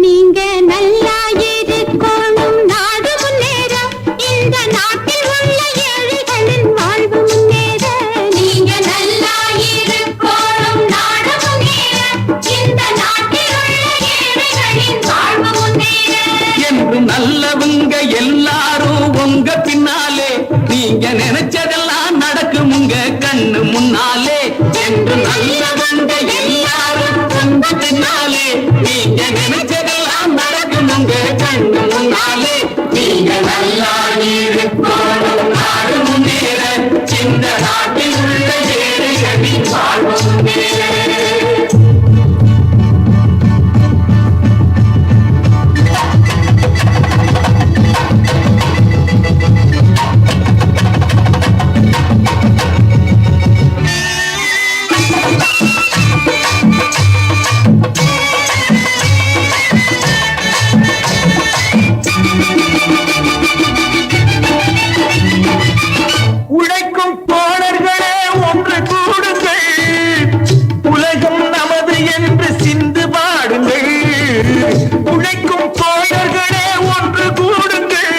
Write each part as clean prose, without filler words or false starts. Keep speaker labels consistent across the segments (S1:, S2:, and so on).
S1: நீங்க நல்லா இருக்கணும், நாடு முன்னேற, இந்த நாட்டில் உள்ள ஏழைகளின் வாழ்வு முன்னேற. நீங்க நல்லா இருக்கணும், நாடு முன்னேற, இந்த நாட்டில் உள்ள ஏழைகளின் வாழ்வு முன்னேற.
S2: என்று நல்லவங்க எல்லாரும் உங்க பின்னாலே, நீங்க நினைச்சதெல்லாம் நடக்கும் உங்க கண்ணு முன்னாலே. என்று நல்லவங்க எல்லாரும் உங்க பின்னாலே, நீங்க நினைச்சதெல்லாம் நடக்கும் உங்க கண்ணு முன்னாலே. நீங்க நல்லா இருக்கணும், நாடு முன்னேற, இந்த நாட்டில் உள்ள ஏழைகளின் வாழ்வு முன்னேற. உழைக்கும் தோழர்களே ஒன்று கூடுங்கள், உலகம் நமது என்று சிந்து பாடுங்கள். உழைக்கும் தோழர்களே ஒன்று கூடுங்கள்,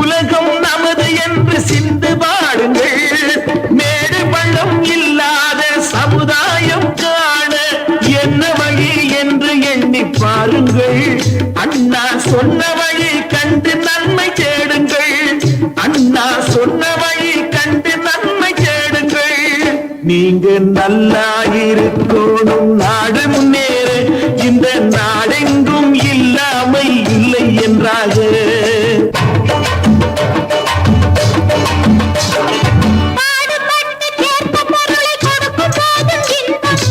S2: உலகம் நமது என்று சிந்து பாடுங்கள். மேடு பள்ளம் இல்லாத சமுதாயம் காண என்ன வழி என்று எண்ணி பாருங்கள். அண்ணா சொன்ன வழி கண்டு நன்மை தேடுங்கள். அண்ணா சொன்ன வழி கண்டு நன்மை தேடுங்கள். நீங்க நல்லா இருக்கணும், நாடு முன்னேற, இந்த நாடெங்கும் இல்லாமை இல்லை என்றாக.
S1: பாடுபட்டு சேர்த்த பொருளை கொடுக்கும் போதும் இன்பம்,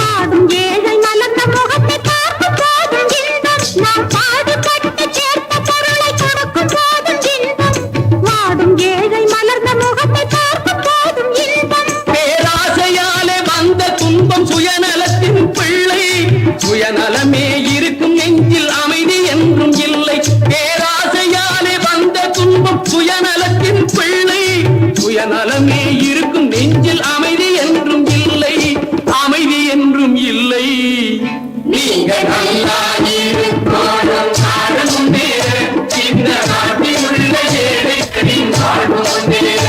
S1: நாடும் ஏழை மலர்ந்த முகத்தை பார்க்கும் போதும் இன்பம். நாம் பாடுபட்டு சேர்த்த பொருளை கொடுக்கும் போதும் இன்பம், நாடும் ஏழை மலர்ந்த முகத்தை பார்க்கும் போதும் இன்பம்.
S2: பேராசையாலே வந்த துன்பம் சுயநலத்தின் பிள்ளை, சுயநலமே இருக்கும் நெஞ்சில் அமைதி என்றும் இல்லை. பேராசையாலே வந்த துன்பம் சுயநலத்தின் பிள்ளை, சுயநலமே இருக்கும் நெஞ்சில் அமைதி என்றும் இல்லை, அமைதி என்றும் இல்லை. நீங்க நல்லா இருக்கணும், நாடு முன்னேற, இந்த நாட்டில் உள்ள ஏழைகளின் வாழ்வு முன்னேற.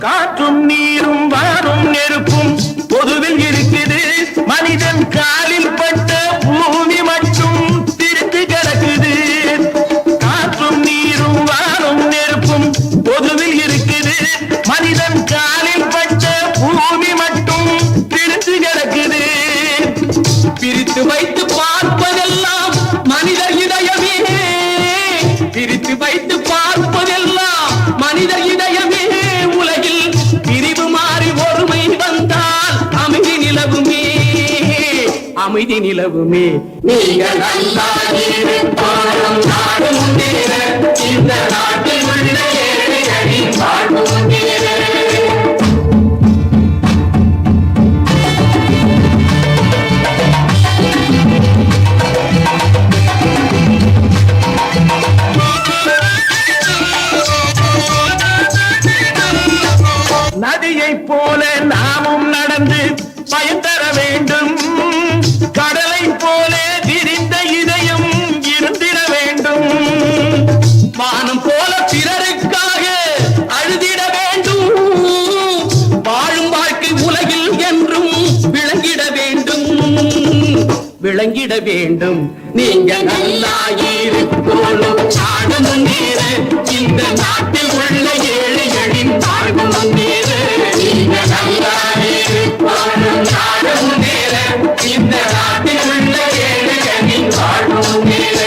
S2: காற்றும் நீரும் வாரும் நெருப்பும் பொதுவில் இருக்குது, மனிதன் காலில் பட்ட பூமி மட்டும் பிரித்து கிடக்குது. காற்றும் நீரும் வாரும் நெருப்பும் பொதுவில் இருக்குது, மனிதன் காலில் பட்ட பூமி மட்டும் பிரித்து கிடக்குது. பிரித்து வைத்து பார்ப்பதெல்லாம் மனித இதயமே, பிரித்து வைத்து பார்ப்பதெல்லாம் மனித இதயமே. உலகில் பிரிவு மாறி ஒருமை வந்தால் அமைதி நிலவுமே, அமைதி நிலவுமே. நீங்க நல்லா இருக்கணும், நாடு முன்னேற, இந்த நாட்டில் உள்ள ஏழைகளின் வாழ்வு முன்னேற. நதியை போல நாமும் நடந்து பயன் தர வேண்டும். கடலை போல விரிந்த இதயம் இருந்திட வேண்டும். வானம் போல பிறருக்காக அழுதிட வேண்டும். வாழும் வாழ்க்கை உலகில் என்றும் விளங்கிட வேண்டும், விளங்கிட வேண்டும். நீங்க நல்லா இருக்கணும், நாடு முன்னேற, இந்த நாட்டில் உள்ள ஏழைகளின் வாழ்வு முன்னேற. நீங்க நல்லா இருக்கணும், நாடு முன்னேற, இந்த நாட்டில் உள்ள ஏழைகளின் வாழ்வு முன்னேற.